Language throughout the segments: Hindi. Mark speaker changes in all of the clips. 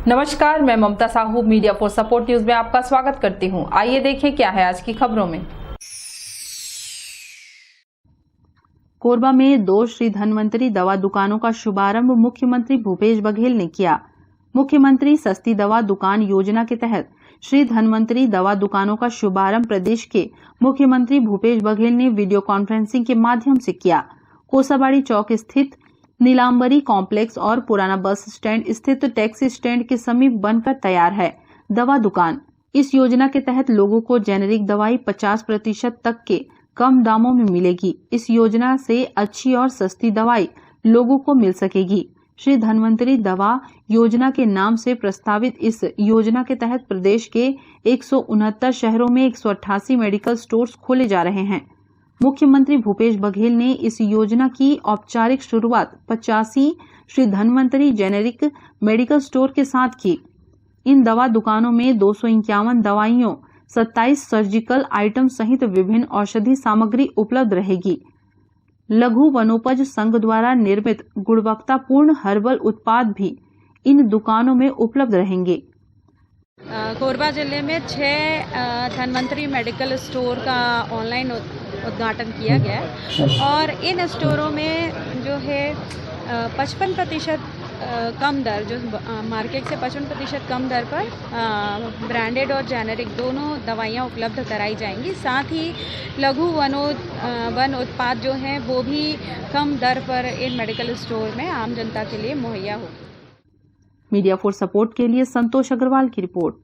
Speaker 1: नमस्कार, मैं Mamta Sahu media for support news में आपका स्वागत करती हूं। आइए देखें क्या है आज की खबरों में। कोरबा में 2 श्री धन्वंतरी दवा दुकानों का शुभारंभ मुख्यमंत्री भूपेश बघेल ने किया। मुख्यमंत्री सस्ती दवा दुकान योजना के तहत श्री धन्वंतरी दवा दुकानों का शुभारंभ प्रदेश के मुख्यमंत्री भूपेश बघेल ने वीडियो कॉन्फ्रेंसिंग के माध्यम से किया। कोसाबाड़ी चौक स्थित नीलांबरी कॉम्प्लेक्स और पुराना बस स्टैंड स्थित टैक्सी स्टैंड के समीप बनकर तैयार है दवा दुकान। इस योजना के तहत लोगों को जेनेरिक दवाई 50% तक के कम दामों में मिलेगी। इस योजना से अच्छी और सस्ती दवाई लोगों को मिल सकेगी। श्री धन्वंतरी दवा योजना के नाम से प्रस्तावित इस योजना के तहत प्रदेश के 169 शहरों में 188 मेडिकल स्टोर्स खोले जा रहे हैं। मुख्यमंत्री भूपेश बघेल ने इस योजना की औपचारिक शुरुआत 85 Shri Dhanvantari generic medical store के साथ की। इन दवा दुकानों में 251 दवाइयों, 27 सर्जिकल आइटम सहित विभिन्न औषधि सामग्री उपलब्ध रहेगी। लघु वनोपज संघ द्वारा निर्मित गुणवत्तापूर्ण हर्बल उत्पाद भी इन दुकानों में उपलब्ध रहेंगे।
Speaker 2: कोरबा जिले में 6 धन्वंतरी मेडिकल स्टोर का ऑनलाइन उद्घाटन किया गया है और इन स्टोरों में जो है 55% कम दर, जो मार्केट से 55% कम दर पर ब्रांडेड और जेनेरिक दोनों दवाइयाँ उपलब्ध कराई जाएंगी। साथ ही लघु वन उत्पाद जो हैं वो भी कम दर पर इन मेडिकल स्टोर में आम जनता के लिए मुहैया होगी।
Speaker 1: मीडिया फॉर सपोर्ट के लिए संतोष अग्रवाल की रिपोर्ट।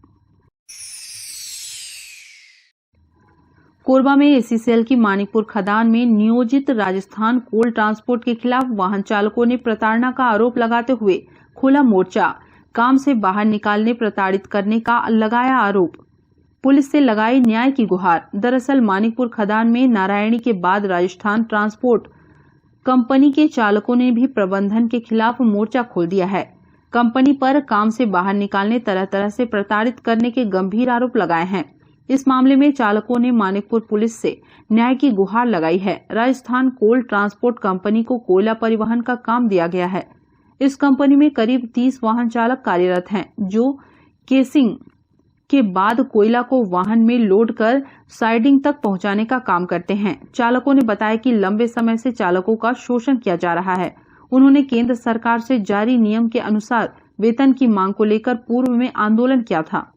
Speaker 1: कोरबा में एसीसीएल की मानिकपुर खदान में नियोजित राजस्थान कोल ट्रांसपोर्ट के खिलाफ वाहन चालकों ने प्रताड़ना का आरोप लगाते हुए खुला मोर्चा, काम से बाहर निकालने, प्रताड़ित करने का लगाया आरोप। पुलिस से लगाई न्याय की गुहार। दरअसल मानिकपुर खदान में नारायणी के बाद राजस्थान ट्रांसपोर्ट कंपनी के चालकों ने भी प्रबंधन के खिलाफ मोर्चा खोल दिया है। कंपनी पर काम से बाहर निकालने, तरह तरह से प्रताड़ित करने के गंभीर आरोप लगाए हैं। इस मामले में चालकों ने मानिकपुर पुलिस से न्याय की गुहार लगाई है। राजस्थान कोल ट्रांसपोर्ट कंपनी को कोयला परिवहन का काम दिया गया है। इस कंपनी में करीब 30 वाहन चालक कार्यरत हैं, जो केसिंग के बाद कोयला को वाहन में लोड कर साइडिंग तक पहुंचाने का काम करते हैं। चालकों ने बताया कि लंबे समय से चालकों का शोषण किया जा रहा है। उन्होंने केंद्र सरकार से जारी नियम के अनुसार वेतन की मांग को लेकर पूर्व में आंदोलन किया था।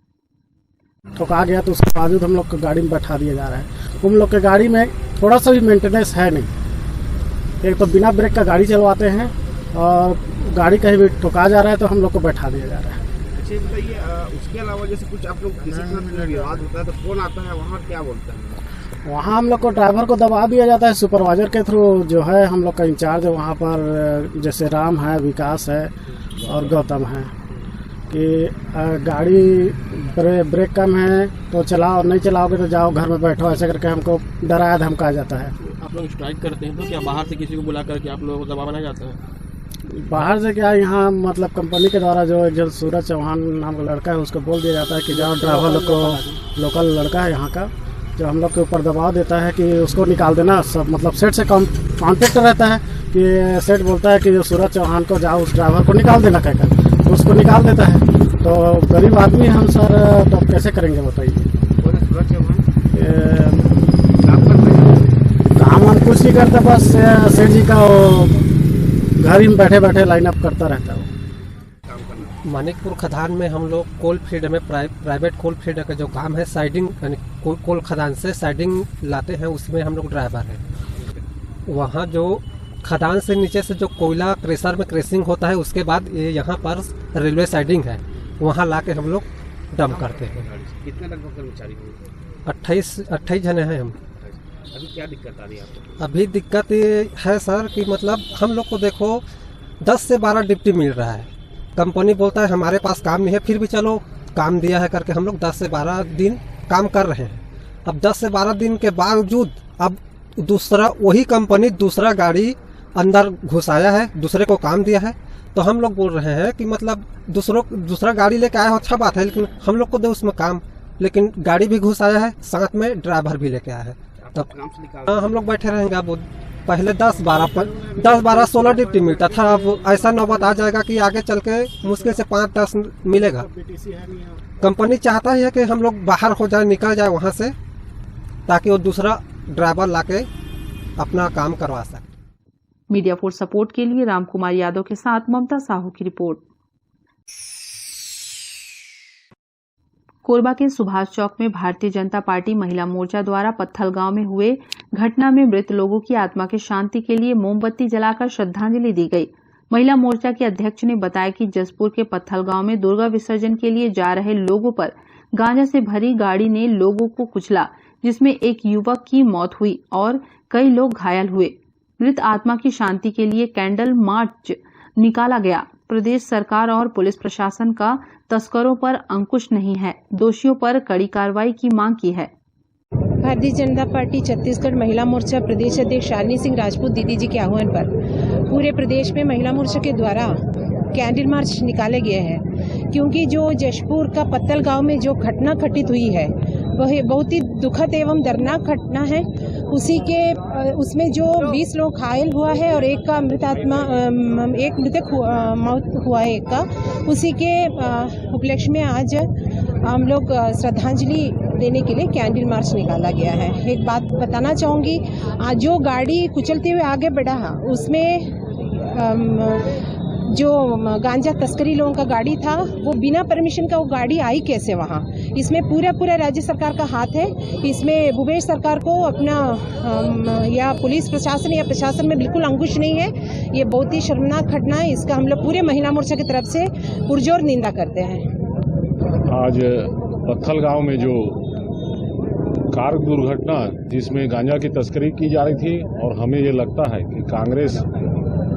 Speaker 3: ठोका गया तो उसके बावजूद हम लोग को गाड़ी में बैठा दिया जा रहा है। उन लोग के गाड़ी में थोड़ा सा भी मेंटेनेंस है नहीं। एक तो बिना ब्रेक का गाड़ी चलवाते हैं और गाड़ी कहीं भी ठोका जा रहा है तो हम लोग को बैठा दिया जा रहा है।
Speaker 4: अच्छा बताइए, उसके अलावा जैसे कुछ आप लोग किसी के साथ विवाद होता है तो कौन आता है वहाँ, क्या बोलते हैं?
Speaker 3: वहाँ हम लोग को ड्राइवर को दबा दिया जाता है सुपरवाइजर के थ्रू। जो है हम लोग का इंचार्ज है वहाँ पर, जैसे राम है, विकास है और गौतम है, कि गाड़ी ब्रेक कम है तो चलाओ, नहीं चलाओगे तो जाओ घर में बैठो, ऐसे करके हमको डराया धमकाया जाता है।
Speaker 5: आप लोग स्ट्राइक करते हैं तो क्या बाहर से किसी को बुला करके आप लोगों को दबाव बनाया जाता है?
Speaker 3: बाहर से क्या, यहाँ मतलब कंपनी के द्वारा जो एक जन सूरज चौहान नाम का लड़का है उसको बोल दिया जाता है कि जाओ, ड्राइवर लोग को, लोकल लड़का है यहाँ का, जो हम लोग के ऊपर दबाव देता है कि उसको निकाल देना। सब मतलब सेठ से कॉन्टेक्ट रहता है कि सेठ बोलता है कि जो सूरज चौहान को जाओ, उस ड्राइवर को निकाल देना कहकर, तो उसको निकाल देता है। तो गरीब आदमी हम सर, तो कैसे करेंगे बताइए? काम हम कुछ नहीं करता, बस सेठ जी का घर ही में बैठे बैठे लाइन अप करता रहता है।
Speaker 6: मानिकपुर खदान में हम लोग कोल फील्ड में प्राइवेट कोल फील्ड का जो काम है, साइडिंग यानी कोल खदान से साइडिंग लाते हैं, उसमें हम लोग ड्राइवर हैं। वहाँ जो खदान से नीचे से जो कोयला क्रेशर में क्रेसिंग होता है, उसके बाद ये यहाँ पर रेलवे साइडिंग है, वहाँ ला के हम लोग डंप करते हैं।
Speaker 4: कितने लगभग कर्मचारी?
Speaker 6: 28 जने हैं हम।
Speaker 4: अभी क्या दिक्कत आ रही है आपको?
Speaker 6: अभी दिक्कत ये है सर कि मतलब हम लोग को देखो 10 से 12 ड्यूटी मिल रहा है। कंपनी बोलता है हमारे पास काम नहीं है, फिर भी चलो काम दिया है करके हम लोग 10 से 12 दिन काम कर रहे हैं। अब 10 से 12 दिन के बावजूद अब दूसरा वही कंपनी दूसरा गाड़ी अंदर घुसाया है, दूसरे को काम दिया है। तो हम लोग बोल रहे हैं कि मतलब दूसरा गाड़ी लेके आया हो, अच्छा बात है, लेकिन हम लोग को दे उसमें काम, लेकिन गाड़ी भी घुसाया है, साथ में ड्राइवर भी लेके आया है। तब हम लोग बैठे रहेंगे। अब पहले 10-12 डिप्टी मिलता था। अब ऐसा नौबत आ जाएगा कि आगे चल के मुश्किल से 5-10 मिलेगा। कंपनी चाहता है कि हम लोग बाहर हो जाए, निकल जाए वहाँ से, ताकि वो दूसरा ड्राइवर लाके अपना काम करवा सके।
Speaker 1: मीडिया फोर्स सपोर्ट के लिए रामकुमार यादव के साथ ममता साहू की रिपोर्ट। कोरबा के सुभाष चौक में भारतीय जनता पार्टी महिला मोर्चा द्वारा पत्थल गांव में हुए घटना में मृत लोगों की आत्मा की शांति के लिए मोमबत्ती जलाकर श्रद्धांजलि दी गई। महिला मोर्चा के अध्यक्ष ने बताया कि जसपुर के पत्थल गांव में दुर्गा विसर्जन के लिए जा रहे लोगों पर गांजा से भरी गाड़ी ने लोगों को कुचला, जिसमें एक युवक की मौत हुई और कई लोग घायल हुए। मृत आत्मा की शांति के लिए कैंडल मार्च निकाला गया। प्रदेश सरकार और पुलिस प्रशासन का तस्करों पर अंकुश नहीं है, दोषियों पर कड़ी कार्रवाई की मांग की है।
Speaker 7: भारतीय जनता पार्टी छत्तीसगढ़ महिला मोर्चा प्रदेश अध्यक्ष शालिनी सिंह राजपूत दीदी जी के आह्वान पर पूरे प्रदेश में महिला मोर्चा के द्वारा कैंडल मार्च निकाले गए हैं, क्योंकि जो जशपुर का पत्तल गांव में जो घटना घटित हुई है वह बहुत ही दुखद एवं दर्दनाक घटना है। उसमें जो 20 लोग घायल हुआ है और एक मृतक मौत हुआ है एक का। उसी के उपलक्ष्य में आज हम लोग श्रद्धांजलि देने के लिए कैंडल मार्च निकाला गया है। एक बात बताना चाहूँगी, जो गाड़ी कुचलते हुए आगे बढ़ा उसमें जो गांजा तस्करी लोगों का गाड़ी था, वो बिना परमिशन का वो गाड़ी आई कैसे वहाँ। इसमें पूरा राज्य सरकार का हाथ है। इसमें भूपेश सरकार को अपना या पुलिस प्रशासन या प्रशासन में बिल्कुल अंकुश नहीं है। ये बहुत ही शर्मनाक घटना है। इसका हम लोग पूरे महिला मोर्चा की तरफ से पुरजोर निंदा करते हैं।
Speaker 8: आज पत्थल गांव में जो कार दुर्घटना जिसमें गांजा की तस्करी की जा रही थी, और हमें ये लगता है कि कांग्रेस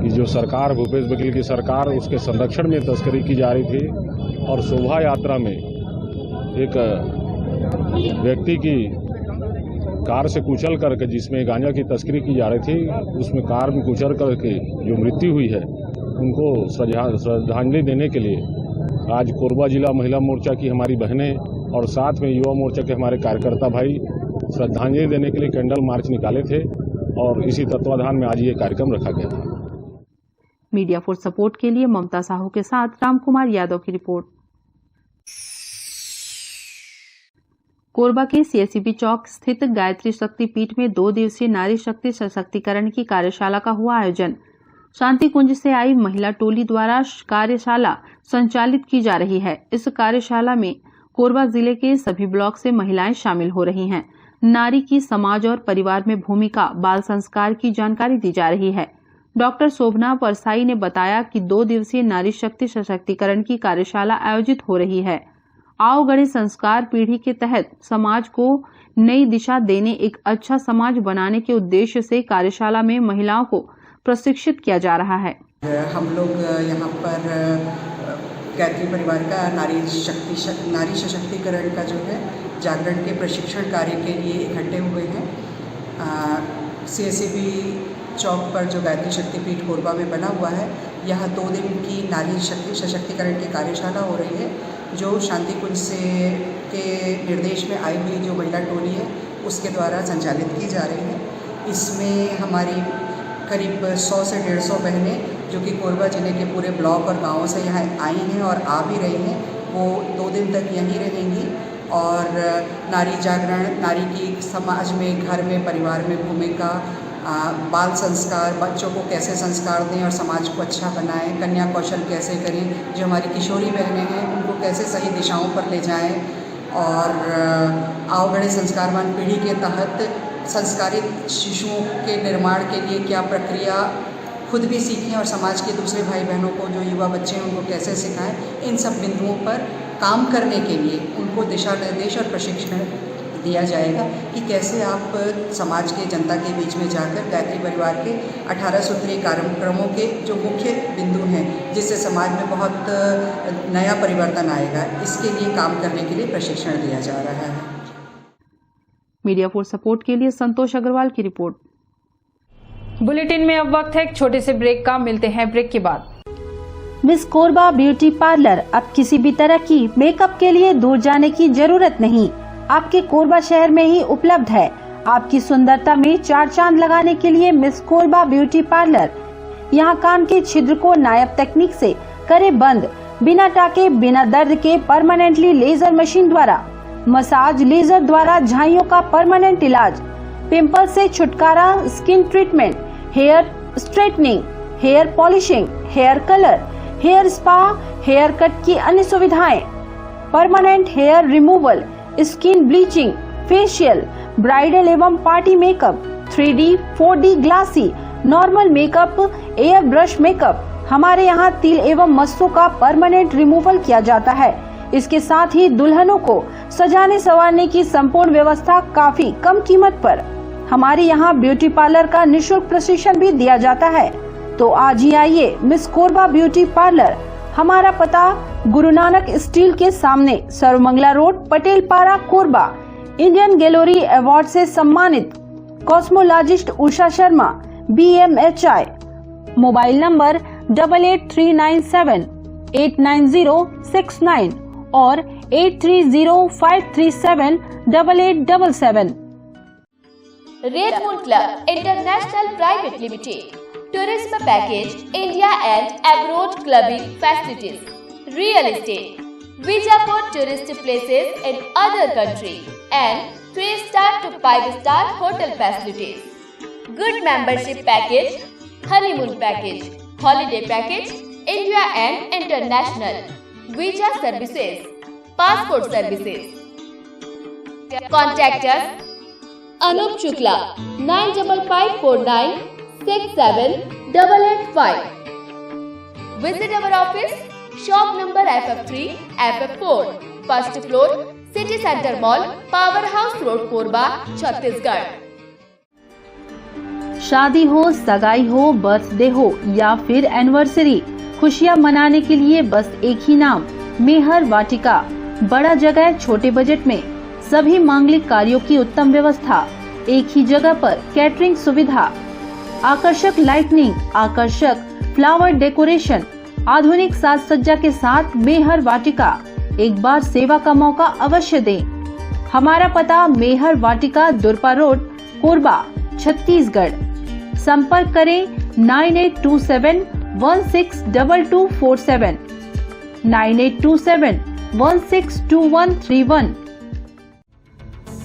Speaker 8: की जो सरकार, भूपेश बघेल की सरकार, उसके संरक्षण में तस्करी की जा रही थी। और शोभा यात्रा में एक व्यक्ति की कार से कुचल करके, जिसमें गांजा की तस्करी की जा रही थी, उसमें कार में कुचल करके जो मृत्यु हुई है, उनको श्रद्धांजलि देने के लिए आज कोरबा जिला महिला मोर्चा की हमारी बहनें और साथ में युवा मोर्चा के हमारे कार्यकर्ता भाई श्रद्धांजलि देने के लिए कैंडल मार्च निकाले थे, और इसी तत्वाधान में आज ये कार्यक्रम रखा गया था।
Speaker 1: मीडिया फोर्स सपोर्ट के लिए ममता साहू के साथ रामकुमार यादव की रिपोर्ट। कोरबा के सीएससीबी चौक स्थित गायत्री शक्ति पीठ में 2 दिवसीय नारी शक्ति सशक्तिकरण की कार्यशाला का हुआ आयोजन। शांति कुंज से आई महिला टोली द्वारा कार्यशाला संचालित की जा रही है। इस कार्यशाला में कोरबा जिले के सभी ब्लॉक से महिलाएं शामिल हो रही हैं। नारी की समाज और परिवार में भूमिका, बाल संस्कार की जानकारी दी जा रही है। डॉक्टर शोभना परसाई ने बताया कि 2 दिवसीय नारी शक्ति सशक्तिकरण की कार्यशाला आयोजित हो रही है। आओ गढ़े संस्कार पीढ़ी के तहत समाज को नई दिशा देने, एक अच्छा समाज बनाने के उद्देश्य से कार्यशाला में महिलाओं को प्रशिक्षित किया जा रहा है।
Speaker 9: हम लोग यहाँ पर गायत्री परिवार का नारी सशक्तिकरण का जो है जागरण के प्रशिक्षण कार्य के लिए इकट्ठे हुए हैं। सीएससीबी चौक पर जो गायत्री शक्तिपीठ कोरबा में बना हुआ है, यहाँ 2 दिन की नारी शक्ति सशक्तिकरण की कार्यशाला हो रही है, जो शांति कुंज से के निर्देश में आई हुई जो महिला टोली है उसके द्वारा संचालित की जा रही है। इसमें हमारी करीब 100 से 150 बहनें जो कि कोरबा जिले के पूरे ब्लॉक और गाँवों से यहाँ आई हैं और आ भी रही हैं, वो 2 दिन तक यहीं रहेंगी और नारी जागरण, नारी की समाज में, घर में, परिवार में भूमिका, बाल संस्कार, बच्चों को कैसे संस्कार दें और समाज को अच्छा बनाएं, कन्या कौशल कैसे करें, जो हमारी किशोरी बहनें हैं उनको कैसे सही दिशाओं पर ले जाएं, और आवगढ़े संस्कारवान पीढ़ी के तहत संस्कारित शिशुओं के निर्माण के लिए क्या प्रक्रिया खुद भी सीखें और समाज के दूसरे भाई बहनों को, जो युवा बच्चे हैं उनको कैसे सिखाएं। इन सब बिंदुओं पर काम करने के लिए उनको दिशा निर्देश और प्रशिक्षण दिया जाएगा कि कैसे आप समाज के, जनता के बीच में जाकर गायत्री परिवार के 18 सूत्रीय कार्यक्रमों के जो मुख्य बिंदु हैं जिससे समाज में बहुत नया परिवर्तन आएगा, इसके लिए काम करने के लिए प्रशिक्षण दिया जा रहा है।
Speaker 1: मीडिया फोर्स सपोर्ट के लिए संतोष अग्रवाल की रिपोर्ट।
Speaker 10: बुलेटिन में अब वक्त है एक छोटे से ब्रेक का, मिलते हैं ब्रेक के बाद।
Speaker 11: मिस कोरबा ब्यूटी पार्लर, अब किसी भी तरह की मेकअप के लिए दूर जाने की जरूरत नहीं, आपके कोरबा शहर में ही उपलब्ध है। आपकी सुंदरता में 4 चांद लगाने के लिए मिस कोरबा ब्यूटी पार्लर। यहाँ कान के छिद्र को नायाब तकनीक से करे बंद, बिना टाके बिना दर्द के परमानेंटली लेजर मशीन द्वारा, मसाज लेजर द्वारा झाइयों का परमानेंट इलाज, पिंपल से छुटकारा, skin treatment, hair straightening, hair polishing, hair colour, hair spa, hair cut की अन्य सुविधाएं, permanent hair removal, skin bleaching, facial, bridal एवं party makeup, 3D, 4D glassy, normal makeup, air brush makeup. हमारे यहाँ तिल एवं मस्सों का परमानेंट रिमूवल किया जाता है। इसके साथ ही दुल्हनों को सजाने संवारने की संपूर्ण व्यवस्था काफी कम कीमत पर। हमारे यहाँ ब्यूटी पार्लर का निःशुल्क प्रशिक्षण भी दिया जाता है। तो आज ही आइए मिस कोरबा ब्यूटी पार्लर। हमारा पता गुरु नानक स्टील के सामने, सर्वमंगला रोड, पटेल पारा, कोरबा। इंडियन गैलरी अवार्ड से सम्मानित cosmologist Usha Sharma, BMHI। Mobile number 8839789069 और 8305378877।
Speaker 12: Red moon club international private limited, tourism package, India and abroad clubbing facilities, real estate, visa for tourist places in other country, and 3-star to 5-star hotel facilities. Good membership package, honeymoon package, holiday package, India and international, visa services, passport services. Contact us Anup Shukla 9554967885. Visit our office, shop number FF3, FF4, first floor, City Center Mall, Power House Road, Korba, Chhattisgarh.
Speaker 1: शादी हो, सगाई हो, बर्थडे हो या फिर एनिवर्सरी, खुशियां मनाने के लिए बस एक ही नाम, मेहर वाटिका। बड़ा जगह, छोटे बजट में सभी मांगलिक कार्यों की उत्तम व्यवस्था, एक ही जगह पर कैटरिंग सुविधा, आकर्षक लाइटनिंग, आकर्षक फ्लावर डेकोरेशन, आधुनिक साज सज्जा के साथ मेहर वाटिका। एक बार सेवा का मौका अवश्य दें। हमारा पता मेहर वाटिका, दुरपा रोड, कोरबा, छत्तीसगढ़। संपर्क करें 9827162247, 9827162131।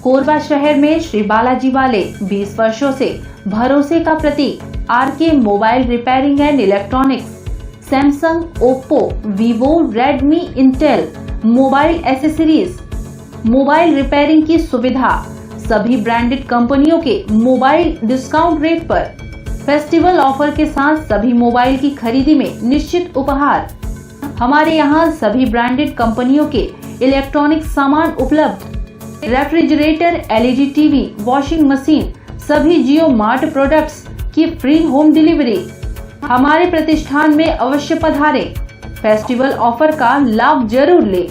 Speaker 1: कोरबा शहर में श्री बालाजी वाले 20 वर्षों से भरोसे का प्रतीक RK mobile repairing and electronics, Samsung, Oppo, Vivo, Redmi, Intel mobile accessories, mobile repairing की सुविधा, सभी ब्रांडेड कंपनियों के मोबाइल डिस्काउंट रेट पर, फेस्टिवल ऑफर के साथ सभी मोबाइल की खरीदी में निश्चित उपहार। हमारे यहाँ सभी ब्रांडेड कंपनियों के इलेक्ट्रॉनिक सामान उपलब्ध, refrigerator, LED TV, washing machine, सभी जियो मार्ट प्रोडक्ट्स की फ्री होम डिलीवरी। हमारे प्रतिष्ठान में अवश्य पधारें। फेस्टिवल ऑफर का लाभ जरूर लें।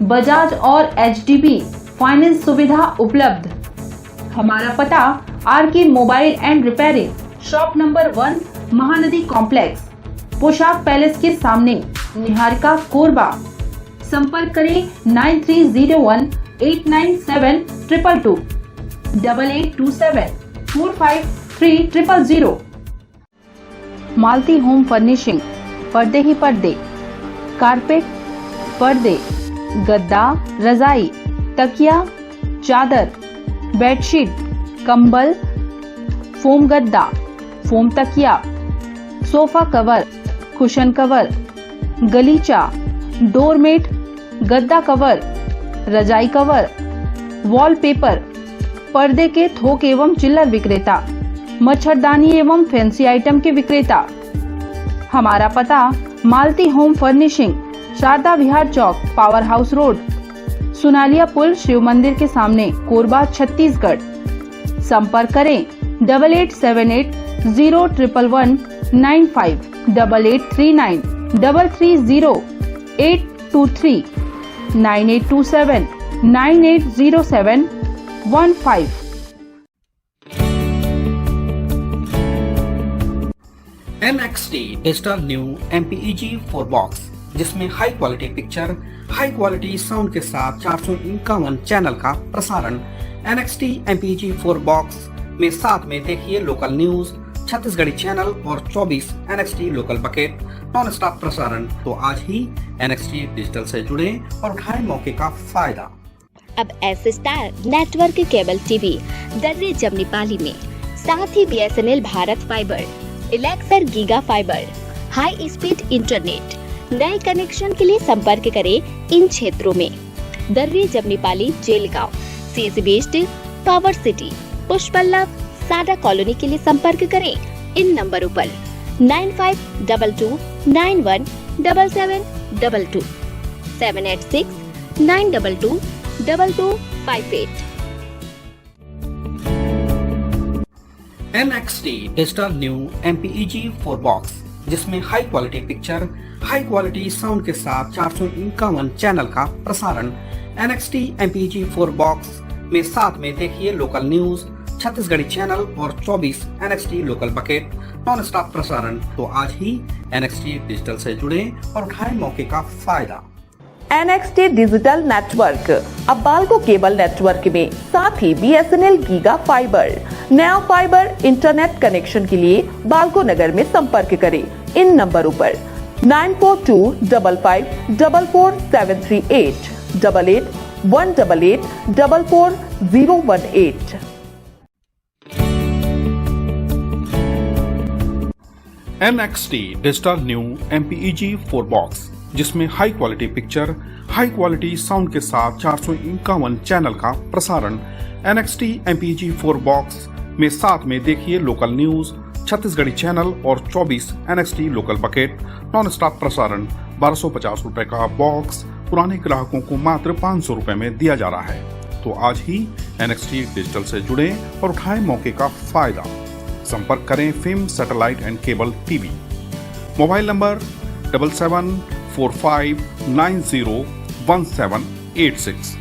Speaker 1: बजाज और HDB फाइनेंस सुविधा उपलब्ध। हमारा पता RK mobile and repairing, shop number 1, Mahanadi complex, पोशाक पैलेस के सामने, निहारिका, कोरबा। संपर्क करें 9301897222, 8827453000। मालती होम फर्निशिंग, पर्दे ही पर्दे, कारपेट, पर्दे, गद्दा, रजाई, तकिया, चादर, बेडशीट, कंबल, फोम गद्दा, फोम तकिया, सोफा कवर, कुशन कवर, गलीचा, डोरमेट, गद्दा कवर, रजाई कवर, वॉलपेपर, पर्दे के थोक एवं चिल्लर विक्रेता, मच्छरदानी एवं फैंसी आइटम के विक्रेता। हमारा पता मालती होम फर्निशिंग, शारदा विहार चौक, पावर हाउस रोड, सुनालिया पुल, शिव मंदिर के सामने, कोरबा, छत्तीसगढ़। संपर्क करें 8878011195, 8839330823, 9827980715।
Speaker 13: MXD Digital New MPEG 4 Box जिसमें high quality picture, high quality sound के साथ 451 चैनल का प्रसारण। NXT MPEG 4 बॉक्स में साथ में देखिए लोकल न्यूज, छत्तीसगढ़ी चैनल और 24 NXT local bucket non stop प्रसारण। तो आज ही NXT डिजिटल से जुड़े और उठाएं मौके का फायदा।
Speaker 14: अब S star network cable TV Darri Jamnipali में, साथ ही BSNL भारत फाइबर, इलेक्सर giga fiber, high speed internet. नए कनेक्शन के लिए संपर्क करें इन क्षेत्रों में: Darri Jamnipali, Jelgaon, CSB based, power city, Pushpallav, SADA colony के लिए संपर्क करें इन नंबरों पर 9522917722, 786-922-2258।
Speaker 13: NXT digital new MPEG 4 box, जिसमें high quality picture, high quality sound के साथ 451 चैनल का प्रसारण। NXT MPEG 4 बॉक्स में साथ में देखिए लोकल न्यूज, छत्तीसगढ़ी चैनल और 24 NXT local bucket non stop प्रसारण। तो आज ही NXT डिजिटल से जुड़े और उठाएं मौके का फायदा।
Speaker 15: NXT डिजिटल नेटवर्क अब बाल्को केबल नेटवर्क में, साथ ही BSNL गीगा फाइबर। नया फाइबर इंटरनेट कनेक्शन के लिए बाल्को नगर में संपर्क करें इन नंबरों पर 9425544738, 8818844018।
Speaker 16: NXT digital new MPEG 4 box, जिसमें high quality picture, high quality sound के साथ 451 चैनल का प्रसारण। NXT MPEG 4 बॉक्स में साथ में देखिए लोकल न्यूज, छत्तीसगढ़ी चैनल और 24 NXT local bucket non stop प्रसारण। 1250 रुपए का बॉक्स पुराने ग्राहकों को मात्र 500 रुपए में दिया जा रहा है। तो आज ही NXT डिजिटल से जुड़े और उठाएं मौके का फायदा। संपर्क करें film satellite and cable TV. Mobile number 7745901786,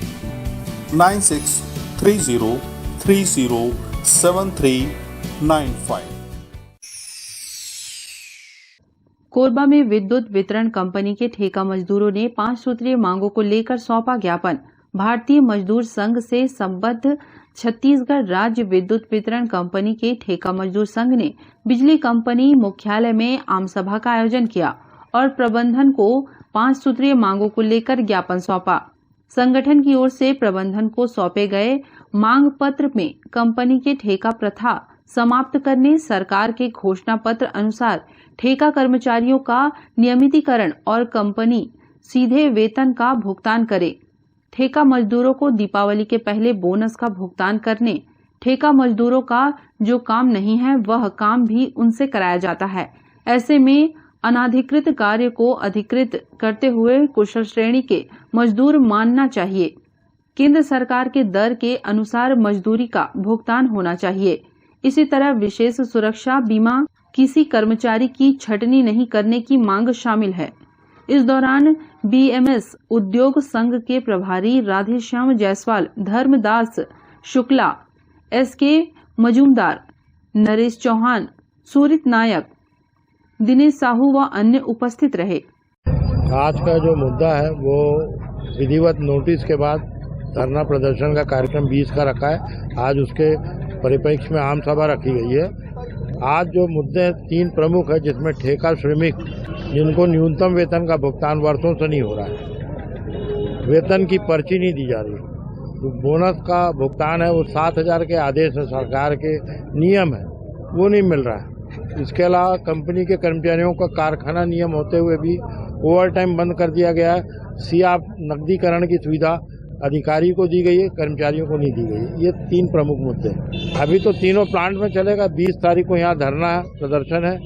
Speaker 16: 9630307395।
Speaker 1: Korba में विद्युत वितरण कंपनी के ठेका मजदूरों ने 5 सूत्रीय मांगों को लेकर सौंपा ज्ञापन। भारतीय मजदूर संघ से संबद्ध छत्तीसगढ़ राज्य विद्युत वितरण कंपनी के ठेका मजदूर संघ ने बिजली कंपनी मुख्यालय में आम सभा का आयोजन किया और प्रबंधन को 5 सूत्रीय मांगों को लेकर ज्ञापन सौंपा। संगठन की ओर से प्रबंधन को सौंपे गए मांग पत्र में कंपनी के ठेका प्रथा समाप्त करने, सरकार के घोषणा पत्र अनुसार ठेका कर्मचारियों का नियमितीकरण और कंपनी सीधे वेतन का भुगतान करे, ठेका मजदूरों को दीपावली के पहले बोनस का भुगतान करने, ठेका मजदूरों का जो काम नहीं है वह काम भी उनसे कराया जाता है। ऐसे में अनाधिकृत कार्य को अधिकृत करते हुए कुशल श्रेणी के मजदूर मानना चाहिए। केंद्र सरकार के दर के अनुसार मजदूरी का भुगतान होना चाहिए। इसी तरह विशेष सुरक्षा बीमा, किसी कर्मचारी की छटनी नहीं करने की मांग शामिल है। इस दौरान BMS उद्योग संघ के प्रभारी राधेश्याम जायसवाल, धर्मदास शुक्ला, SK मजूमदार, नरेश चौहान, सूरित नायक, दिनेश साहू व अन्य उपस्थित रहे।
Speaker 17: आज का जो मुद्दा है वो विधिवत नोटिस के बाद धरना प्रदर्शन का कार्यक्रम 20 का रखा है। आज उसके परिप्रेक्ष्य में आम सभा रखी गई है। आज जो मुद्दे 3 प्रमुख है, जिसमें ठेका श्रमिक जिनको न्यूनतम वेतन का भुगतान वर्षों से नहीं हो रहा है, वेतन की पर्ची नहीं दी जा रही, तो बोनस का भुगतान है वो 7,000 के आदेश है, सरकार के नियम है, वो नहीं मिल रहा है। इसके अलावा कंपनी के कर्मचारियों का कारखाना नियम होते हुए भी ओवर टाइम बंद कर दिया गया है। सीआप नकदीकरण की सुविधा अधिकारी को दी गई है, कर्मचारियों को नहीं दी गई है। ये 3 प्रमुख मुद्दे हैं। अभी तो तीनों प्लांट में चलेगा। 20 तारीख को यहाँ धरना है, प्रदर्शन है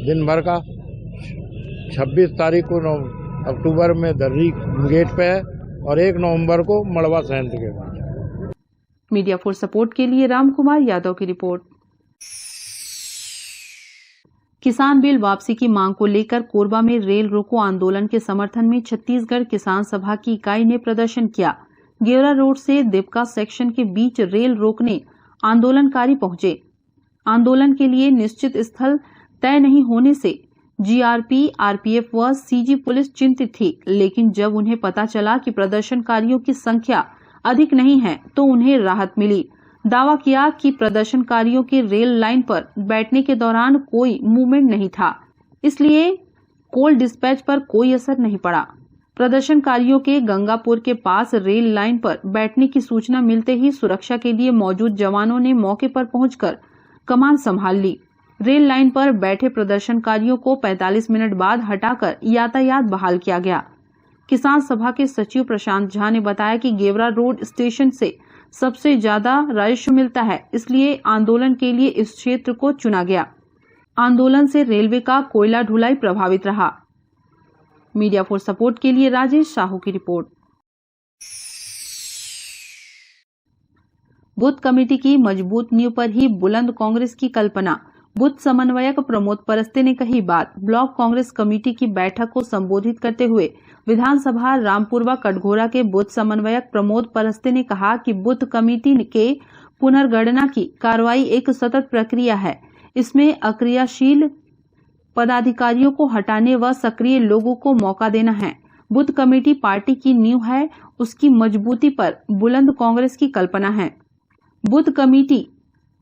Speaker 17: दिन भर का। 26 तारीख को अक्टूबर में दर्री गेट पे है और 1 नवंबर को मड़वा संयंत्र के पास।
Speaker 1: मीडिया फॉर सपोर्ट के लिए राम कुमार यादव की रिपोर्ट। किसान बिल वापसी की मांग को लेकर कोरबा में रेल रोको आंदोलन के समर्थन में छत्तीसगढ़ किसान सभा की इकाई ने प्रदर्शन किया। गेवरा रोड से दिपका सेक्शन के बीच रेल रोकने आंदोलनकारी पहुंचे। आंदोलन के लिए निश्चित स्थल तय नहीं होने से जीआरपी, आरपीएफ व सीजी पुलिस चिंतित थी, लेकिन जब उन्हें पता चला कि प्रदर्शनकारियों की संख्या अधिक नहीं है तो उन्हें राहत मिली। दावा किया कि प्रदर्शनकारियों के रेल लाइन पर बैठने के दौरान कोई मूवमेंट नहीं था, इसलिए कोल डिस्पैच पर कोई असर नहीं पड़ा। प्रदर्शनकारियों के गंगापुर के पास रेल लाइन पर बैठने की सूचना मिलते ही सुरक्षा के लिए मौजूद जवानों ने मौके पर पहुंचकर कमान संभाल ली। रेल लाइन पर बैठे प्रदर्शनकारियों को 45 मिनट बाद हटाकर यातायात बहाल किया गया। किसान सभा के सचिव प्रशांत झा ने बताया कि गेवरा रोड स्टेशन से सबसे ज्यादा राजस्व मिलता है, इसलिए आंदोलन के लिए इस क्षेत्र को चुना गया। आंदोलन से रेलवे का कोयला ढुलाई प्रभावित रहा। मीडिया फॉर सपोर्ट के लिए राजेश साहू की रिपोर्ट। बूथ कमेटी की मजबूत नींव पर ही बुलंद कांग्रेस की कल्पना। बूथ समन्वयक प्रमोद परस्ते ने कही बात। ब्लॉक कांग्रेस कमेटी की बैठक को संबोधित करते हुए विधानसभा रामपुरवा कटघोरा के बूथ समन्वयक प्रमोद परस्ते ने कहा कि बूथ कमेटी के पुनर्गणना की कार्रवाई एक सतत प्रक्रिया है। इसमें अक्रियाशील पदाधिकारियों को हटाने व सक्रिय लोगों को मौका देना है। बूथ कमेटी पार्टी की नींव है, उसकी मजबूती पर बुलंद कांग्रेस की कल्पना है। बूथ कमेटी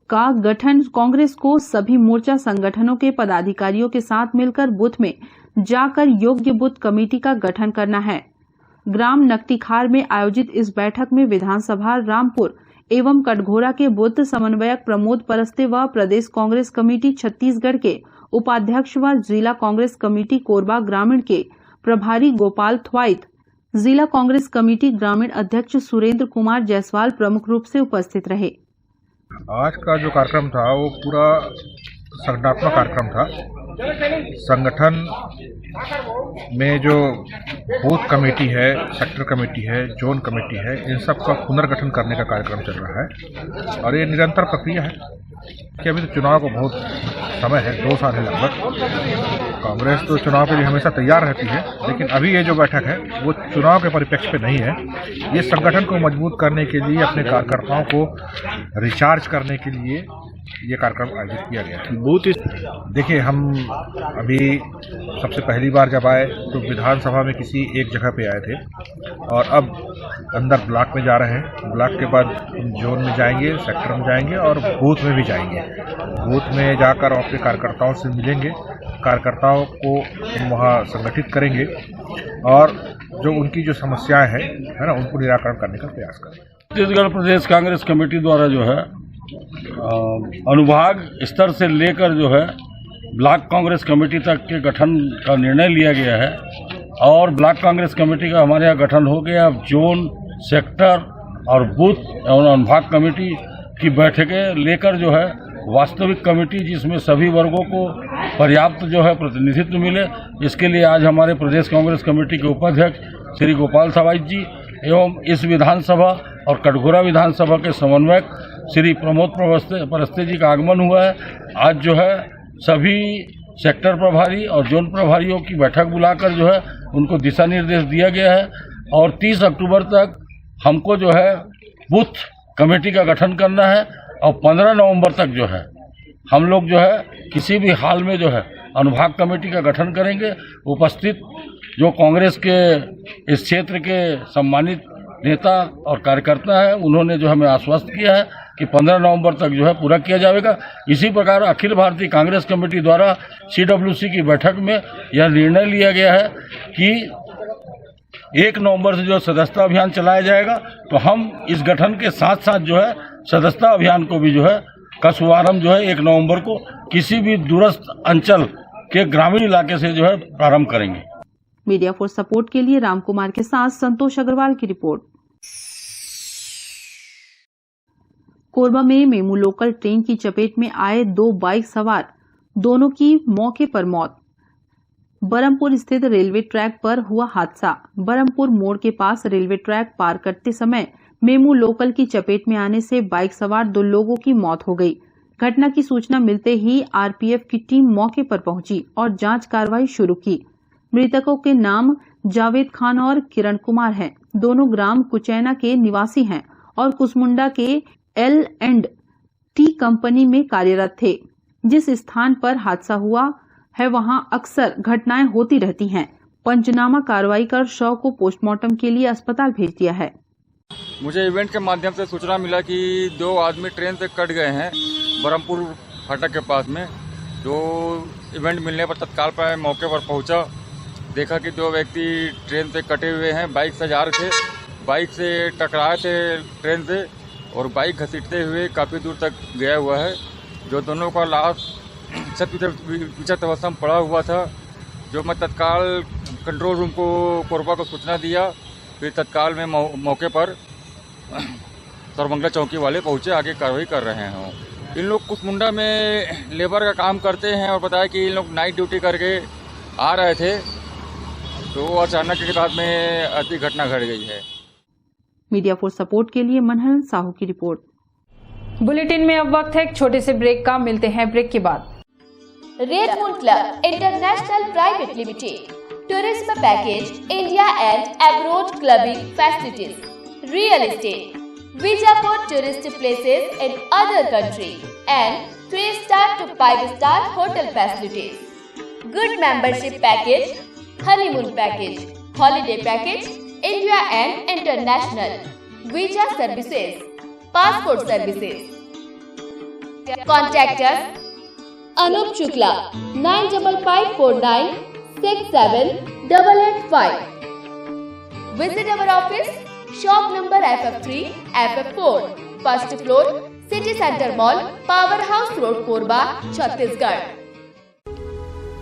Speaker 1: का गठन कांग्रेस को सभी मोर्चा संगठनों के पदाधिकारियों के साथ मिलकर बूथ में जाकर योग्य बूथ कमेटी का गठन करना है। ग्राम नकटीखार में आयोजित इस बैठक में विधानसभा रामपुर एवं कटघोरा के बूथ समन्वयक प्रमोद परस्ते व प्रदेश कांग्रेस कमेटी छत्तीसगढ़ के उपाध्यक्ष व जिला कांग्रेस कमेटी कोरबा ग्रामीण के प्रभारी गोपाल थ्वाइट, जिला कांग्रेस कमेटी ग्रामीण अध्यक्ष सुरेंद्र कुमार जायसवाल प्रमुख रूप से उपस्थित रहे।
Speaker 18: आज का जो कार्यक्रम था वो पूरा संगठनात्मक कार्यक्रम था। संगठन में जो बूथ कमेटी है, सेक्टर कमेटी है, जोन कमेटी है, इन सब का पुनर्गठन करने का कार्यक्रम चल रहा है और ये निरंतर प्रक्रिया है कि अभी तो चुनाव को बहुत समय है, 2 साल है लगभग। कांग्रेस तो चुनाव के लिए हमेशा तैयार रहती है, लेकिन अभी ये जो बैठक है वो चुनाव के परिप्रेक्ष्य पे नहीं है। ये संगठन को मजबूत करने के लिए, अपने कार्यकर्ताओं को रिचार्ज करने के लिए ये कार्यक्रम आयोजित किया गया है। बूथ देखिए, हम अभी सबसे पहली बार जब आए तो विधानसभा में किसी एक जगह पे आए थे और अब अंदर ब्लॉक में जा रहे हैं। ब्लॉक के बाद हम जोन में जाएंगे, सेक्टर में जाएंगे और बूथ में भी जाएंगे। बूथ में जाकर अपने कार्यकर्ताओं से मिलेंगे, कार्यकर्ताओं को वहाँ संगठित करेंगे और जो उनकी जो समस्याएं हैं है ना, उनको निराकरण करने का प्रयास करेंगे।
Speaker 19: छत्तीसगढ़ प्रदेश कांग्रेस कमेटी द्वारा जो है अनुभाग स्तर से लेकर जो है ब्लॉक कांग्रेस कमेटी तक के गठन का निर्णय लिया गया है और ब्लॉक कांग्रेस कमेटी का हमारे यहाँ गठन हो गया। अब जोन, सेक्टर और बूथ और अनुभाग कमेटी की बैठकें लेकर जो है वास्तविक कमेटी, जिसमें सभी वर्गों को पर्याप्त जो है प्रतिनिधित्व मिले, इसके लिए आज हमारे प्रदेश कांग्रेस कमेटी के उपाध्यक्ष श्री गोपाल थवाइट जी एवं इस विधानसभा और कटघोरा विधानसभा के समन्वयक श्री प्रमोद परस्ते जी का आगमन हुआ है। आज जो है सभी सेक्टर प्रभारी और जोन प्रभारियों की बैठक बुलाकर जो है उनको दिशा निर्देश दिया गया है और 30 अक्टूबर तक हमको जो है बूथ कमेटी का गठन करना है और 15 नवंबर तक जो है हम लोग जो है किसी भी हाल में जो है अनुभाग कमेटी का गठन करेंगे। उपस्थित जो कांग्रेस के इस क्षेत्र के सम्मानित नेता और कार्यकर्ता हैं, उन्होंने जो हमें आश्वस्त किया है कि 15 नवंबर तक जो है पूरा किया जाएगा। इसी प्रकार अखिल भारतीय कांग्रेस कमेटी द्वारा CWC की बैठक में यह निर्णय लिया गया है कि 1 नवंबर से जो सदस्यता अभियान चलाया जाएगा, तो हम इस गठन के साथ साथ जो है सदस्यता अभियान को भी जो है का शुभारंभ जो है 1 नवंबर को किसी भी दूरस्थ अंचल के ग्रामीण इलाके से जो है प्रारंभ करेंगे।
Speaker 1: मीडिया फॉर सपोर्ट के लिए रामकुमार के साथ संतोष अग्रवाल की रिपोर्ट। कोरबा में मेमू लोकल ट्रेन की चपेट में आए 2 बाइक सवार, दोनों की मौके पर मौत। बरमपुर स्थित रेलवे ट्रैक पर हुआ हादसा। बरमपुर मोड़ के पास रेलवे ट्रैक पार करते समय मेमू लोकल की चपेट में आने से बाइक सवार 2 लोगों की मौत हो गई। घटना की सूचना मिलते ही आरपीएफ की टीम मौके पर पहुंची और जांच कार्रवाई शुरू की। मृतकों के नाम जावेद खान और किरण कुमार हैं। दोनों ग्राम कुचैना के निवासी हैं और कुसमुंडा के L&T कंपनी में कार्यरत थे। जिस स्थान पर हादसा हुआ है वहां अक्सर घटनाएं होती रहती हैं। पंचनामा कार्रवाई कर शव को पोस्टमार्टम के लिए अस्पताल भेज दिया है।
Speaker 20: मुझे इवेंट के माध्यम से सूचना मिला कि 2 आदमी ट्रेन से कट गए हैं बरहमपुर फाटक के पास में। जो इवेंट मिलने पर तत्काल पर मौके पर पहुंचा, देखा कि 2 व्यक्ति ट्रेन से कटे हुए हैं, बाइक से जा रहे थे, बाइक से टकराए थे ट्रेन से और बाइक घसीटते हुए काफ़ी दूर तक गया हुआ है। जो दोनों का लाश विचलित अवस्था में पड़ा हुआ था, जो मैं तत्काल कंट्रोल रूम को कोरबा को सूचना दिया, फिर तत्काल में मौके पर सरमंगला चौकी वाले पहुंचे, आगे कार्रवाई कर रहे हैं। इन लोग कुसमुंडा में लेबर का काम करते हैं और बताया कि इन लोग नाइट ड्यूटी करके आ रहे थे, तो अचानक के बाद में अति घटना घट गई है।
Speaker 1: मीडिया फॉर सपोर्ट के लिए मनहर साहू की रिपोर्ट।
Speaker 10: बुलेटिन में अब वक्त है एक छोटे से ब्रेक का, मिलते हैं ब्रेक के बाद।
Speaker 12: Red moon club international private limited, tourism package, India and abroad clubbing facilities, real estate, visa for tourist places in other country and 3-star to 5-star hotel facilities. Good membership package, honeymoon package, holiday package, India and international, visa services, passport services. Contact us Anup Shukla 9554967885. Visit our office, shop number FF3, FF4, first floor, City Center Mall, Power House Road, Korba, Chhattisgarh.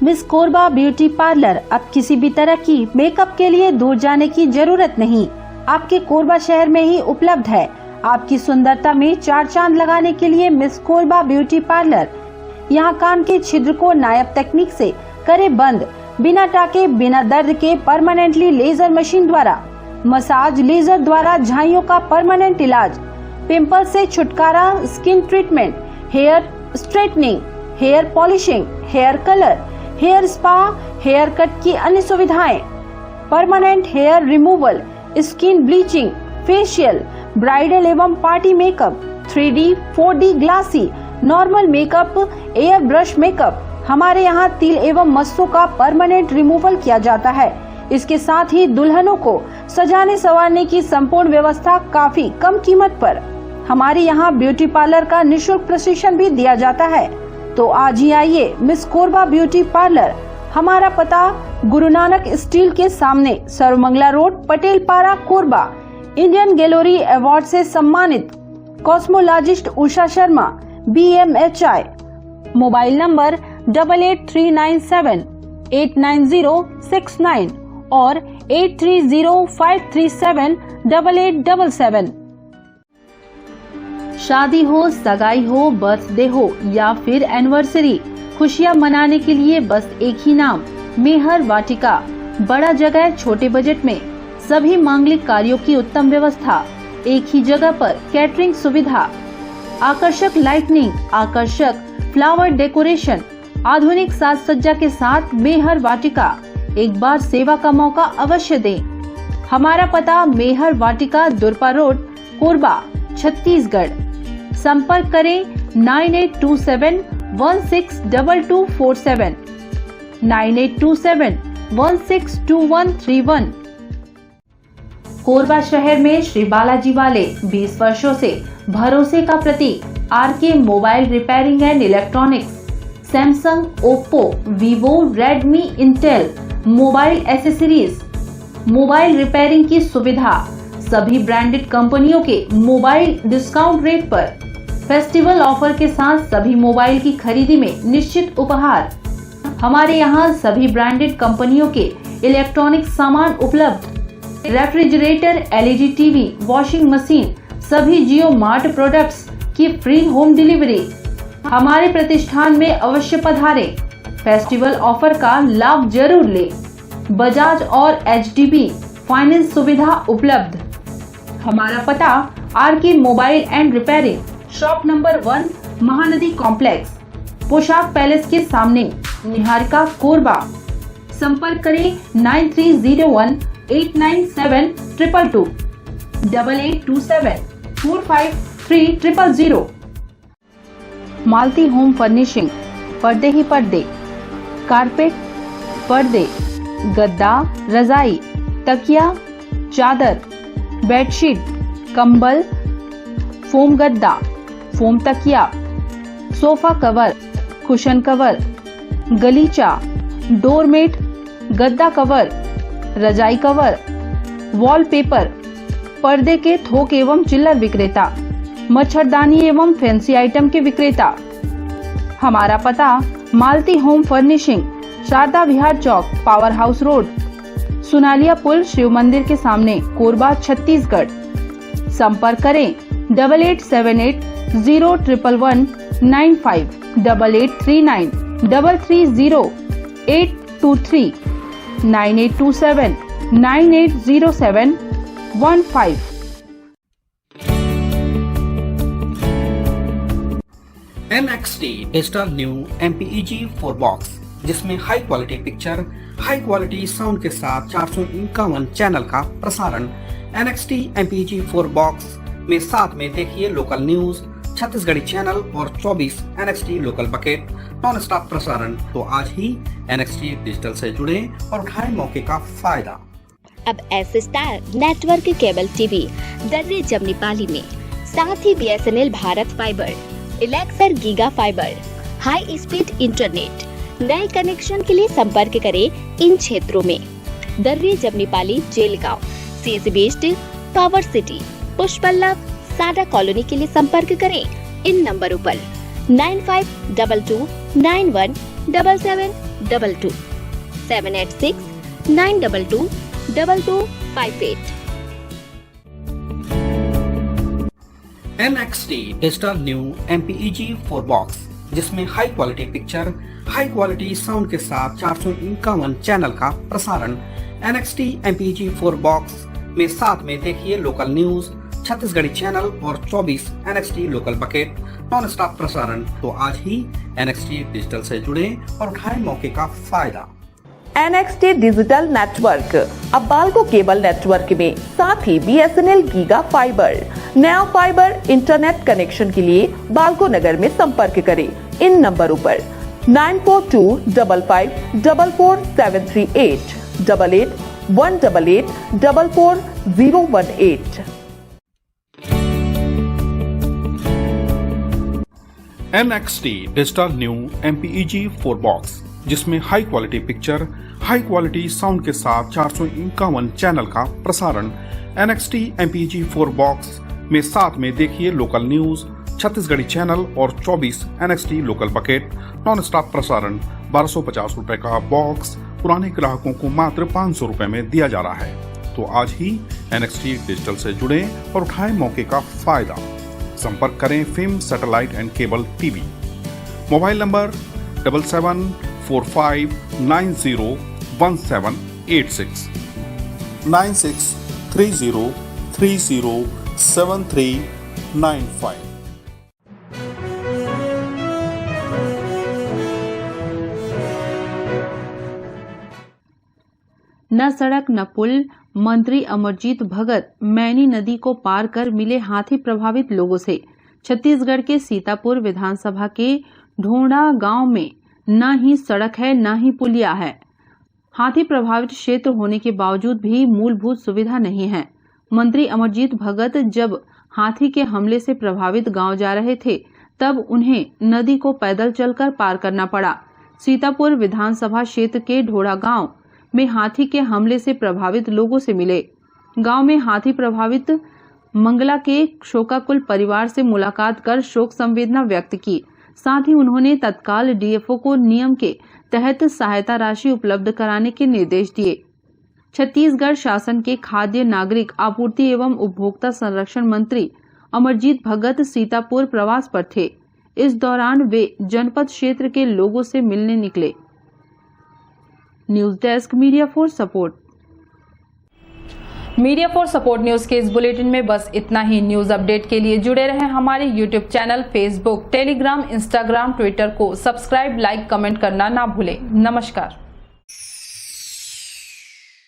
Speaker 11: Miss Korba beauty parlour अब किसी भी तरह की मेकअप के लिए दूर जाने की जरूरत नहीं, आपके कोरबा शहर में ही उपलब्ध है। आपकी सुंदरता में 4 चांद लगाने के लिए मिस कोरबा ब्यूटी पार्लर। यहाँ कान के छिद्र को नायब तकनीक से करे बंद, बिना टाके बिना दर्द के परमानेंटली लेजर मशीन द्वारा, मसाज लेजर द्वारा झाइयों का परमानेंट इलाज, पिंपल से छुटकारा, skin treatment, hair straightening, hair polishing, hair colour, hair spa, hair cut की अन्य सुविधाएं, permanent hair removal, skin bleaching, facial, bridal एवं party makeup, 3D, 4D glassy, normal makeup, air brush makeup. हमारे यहाँ तिल एवं मस्सों का परमानेंट रिमूवल किया जाता है। इसके साथ ही दुल्हनों को सजाने संवारने की संपूर्ण व्यवस्था काफी कम कीमत पर। हमारे यहाँ ब्यूटी पार्लर का निःशुल्क प्रशिक्षण भी दिया जाता है। तो आज ही आइए मिस कोरबा ब्यूटी पार्लर। हमारा पता गुरु नानक स्टील के सामने, सर्वमंगला रोड, पटेल पारा, कोरबा। इंडियन गैलरी अवार्ड से सम्मानित cosmologist Usha Sharma, BMHI। Mobile number 8839789069 और 8305378877। शादी हो, सगाई हो, बर्थडे हो या फिर एनिवर्सरी, खुशियां मनाने के लिए बस एक ही नाम, मेहर वाटिका। बड़ा जगह, छोटे बजट में सभी मांगलिक कार्यों की उत्तम व्यवस्था, एक ही जगह पर कैटरिंग सुविधा, आकर्षक लाइटनिंग, आकर्षक फ्लावर डेकोरेशन, आधुनिक साज सज्जा के साथ मेहर वाटिका। एक बार सेवा का मौका अवश्य दें। हमारा पता मेहर वाटिका, दुरपा रोड, कोरबा, छत्तीसगढ़। संपर्क करें 9827162247, 9827162131। कोरबा शहर में श्री बालाजी वाले 20 वर्षों से भरोसे का प्रतीक, RK mobile repairing and electronics, Samsung, Oppo, Vivo, Redmi, Intel mobile accessories, mobile repairing की सुविधा, सभी ब्रांडेड कंपनियों के मोबाइल डिस्काउंट रेट पर, फेस्टिवल ऑफर के साथ सभी मोबाइल की खरीदी में निश्चित उपहार। हमारे यहाँ सभी ब्रांडेड कंपनियों के इलेक्ट्रॉनिक सामान उपलब्ध, refrigerator, LED TV, washing machine, सभी जियो मार्ट प्रोडक्ट्स की फ्री होम डिलीवरी। हमारे प्रतिष्ठान में अवश्य पधारें। फेस्टिवल ऑफर का लाभ जरूर ले। बजाज और HDB फाइनेंस सुविधा उपलब्ध। हमारा पता RK mobile and repairing, shop number 1, Mahanadi complex, पोशाक पैलेस के सामने, निहारिका, कोरबा। संपर्क करें 9301897222, 8827453000। मालती होम फर्निशिंग, पर्दे ही पर्दे,
Speaker 1: कारपेट, पर्दे, गद्दा, रजाई, तकिया, चादर, बेडशीट, कंबल, फोम गद्दा, फोम तकिया, सोफा कवर, कुशन कवर, गलीचा, डोरमेट, गद्दा कवर, रजाई कवर, वॉलपेपर, पर्दे के थोक एवं चिल्लर विक्रेता, मच्छरदानी एवं फैंसी आइटम के विक्रेता। हमारा पता मालती होम फर्निशिंग, शारदा विहार चौक, पावर हाउस रोड, सुनालिया पुल, शिव मंदिर के सामने, कोरबा, छत्तीसगढ़। संपर्क करें 8878011195, 8839 330 823, 9827 980715।
Speaker 13: NXT digital new MPEG 4 box, जिसमें high quality picture, high quality sound के साथ 451 चैनल का प्रसारण। NXT MPEG 4 बॉक्स में साथ में देखिए लोकल न्यूज, छत्तीसगढ़ी चैनल और 24 NXT local bucket non stop प्रसारण। तो आज ही NXT डिजिटल से जुड़े और उठाएं मौके का फायदा।
Speaker 14: अब S star network cable TV Darri Jamnipali में, साथ ही BSNL भारत फाइबर, इलेक्सर giga fiber, high speed internet. नए कनेक्शन के लिए संपर्क करें इन क्षेत्रों में: Darri Jamnipali, Jelgaon, CSB steel, power city, Pushpallav, SADA colony. के लिए संपर्क करें इन नंबरों पर 9522917722, 786-922-2258।
Speaker 13: NXT digital new MPEG 4 box, जिसमें high quality picture, high quality sound के साथ 451 चैनल का प्रसारण। NXT MPEG 4 बॉक्स में साथ में देखिए लोकल न्यूज, छत्तीसगढ़ी चैनल और 24 NXT local bucket non stop प्रसारण। तो आज ही NXT डिजिटल से जुड़े और उठाएं मौके का फायदा।
Speaker 15: NXT डिजिटल नेटवर्क अब बाल्को केबल नेटवर्क में, साथ ही BSNL गीगा फाइबर। नया फाइबर इंटरनेट कनेक्शन के लिए बाल्को नगर में संपर्क करें इन नंबरों पर 9425544738, 8818844018।
Speaker 16: NXT digital new MPEG 4 box, जिसमें high quality picture, high quality sound के साथ 451 चैनल का प्रसारण। NXT MPEG 4 बॉक्स में साथ में देखिए लोकल न्यूज, छत्तीसगढ़ी चैनल और 24 NXT local bucket non stop प्रसारण। 1250 रुपए का बॉक्स पुराने ग्राहकों को मात्र 500 रुपए में दिया जा रहा है। तो आज ही NXT डिजिटल से जुड़े और उठाएं मौके का फायदा। संपर्क करें film satellite and cable TV. Mobile number 7745901786, 9630307395।
Speaker 1: न सड़क न पुल, मंत्री अमरजीत भगत मैनी नदी को पार कर मिले हाथी प्रभावित लोगों से। छत्तीसगढ़ के सीतापुर विधानसभा के ढोंडा गांव में न ही सड़क है न ही पुलिया है। हाथी प्रभावित क्षेत्र होने के बावजूद भी मूलभूत सुविधा नहीं है। मंत्री अमरजीत भगत जब हाथी के हमले से प्रभावित गांव जा रहे थे तब उन्हें नदी को पैदल चलकर पार करना पड़ा। सीतापुर विधानसभा क्षेत्र के ढोड़ा गांव में हाथी के हमले से प्रभावित लोगों से मिले। गांव में हाथी प्रभावित मंगला के शोकाकुल परिवार से मुलाकात कर शोक संवेदना व्यक्त की। साथ ही उन्होंने तत्काल DFO को नियम के तहत सहायता राशि उपलब्ध कराने के निर्देश दिए। छत्तीसगढ़ शासन के खाद्य नागरिक आपूर्ति एवं उपभोक्ता संरक्षण मंत्री अमरजीत भगत सीतापुर प्रवास पर थे। इस दौरान वे जनपद क्षेत्र के लोगों से मिलने निकले। News desk media for support.
Speaker 10: Media for support news के इस बुलेटिन में बस इतना ही। न्यूज अपडेट के लिए जुड़े रहें हमारे YouTube channel, Facebook, Telegram, Instagram, Twitter को सब्सक्राइब, लाइक, कमेंट करना ना भूलें। नमस्कार।